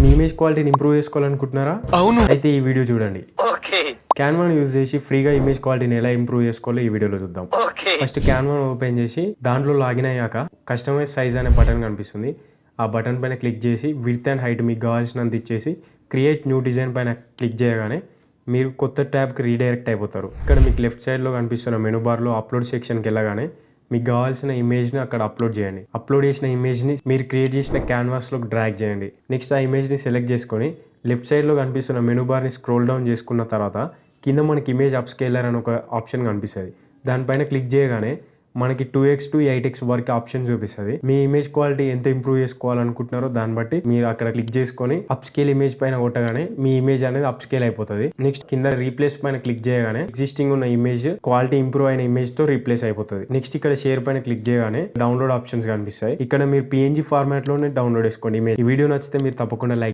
మీ image క్వాలిటీని improve చేసుకోవాలనుకుంటున్నారా? అవును. అయితే ఈ వీడియో చూడండి. క్యాన్వాను యూజ్ చేసి ఫ్రీగా ఇమేజ్ క్వాలిటీని ఎలా ఇంప్రూవ్ చేసుకోవాలో ఈ వీడియోలో చూద్దాం. ఫస్ట్ క్యాన్వాను ఓపెన్ చేసి దాంట్లో లాగిన్ అయ్యాక కస్టమైజ్ సైజ్ అనే బటన్ కనిపిస్తుంది. ఆ బటన్ పైన క్లిక్ చేసి విడ్త్ అండ్ హైట్ మీకు కావాల్సినంత ఇచ్చేసి క్రియేట్ న్యూ డిజైన్ పైన క్లిక్ చేయగానే మీరు కొత్త ట్యాబ్కి రీడైరెక్ట్ అయిపోతారు. ఇక్కడ మీకు లెఫ్ట్ సైడ్లో కనిపిస్తున్న మెనూ బార్లో అప్లోడ్ సెక్షన్కి వెళ్ళగానే మీకు కావాల్సిన ఇమేజ్ని అక్కడ అప్లోడ్ చేయండి. అప్లోడ్ చేసిన ఇమేజ్ని మీరు క్రియేట్ చేసిన క్యాన్వాస్లోకి డ్రాగ్ చేయండి. నెక్స్ట్ ఆ ఇమేజ్ని సెలెక్ట్ చేసుకొని లెఫ్ట్ సైడ్లో కనిపిస్తున్న మెనూ బార్ని స్క్రోల్ డౌన్ చేసుకున్న తర్వాత కింద మనకి ఇమేజ్ అప్ స్కేలర్ అని ఒక ఆప్షన్ కనిపిస్తుంది. దానిపైన క్లిక్ చేయగానే మనకి 2x to 8x వరకు ఆప్షన్ చూపిస్తుంది. మీ ఇమేజ్ క్వాలిటీ ఎంత ఇంప్రూవ్ చేసుకోవాలనుకుంటున్నారో దాన్ని బట్టి మీరు అక్కడ క్లిక్ చేసుకొని అప్ స్కేల్ ఇమేజ్ పైన కొట్టగానే మీ ఇమేజ్ అనేది అప్ స్కేల్ అయిపోతుంది. నెక్స్ట్ కింద రీప్లేస్ పైన క్లిక్ చేయగానే ఎగ్జిస్టింగ్ ఉన్న ఇమేజ్ క్వాలిటీ ఇంప్రూవ్ అయిన ఇమేజ్ తో రీప్లేస్ అయిపోతుంది. నెక్స్ట్ ఇక్కడ షేర్ పైన క్లిక్ చేయగానే డౌన్లోడ్ ఆప్షన్స్ కనిపిస్తాయి. ఇక్కడ మీరు PNG ఫార్మాట్ లోనే డౌన్లోడ్ చేసుకోండి. ఈ వీడియో నచ్చితే మీరు తప్పకుండా లైక్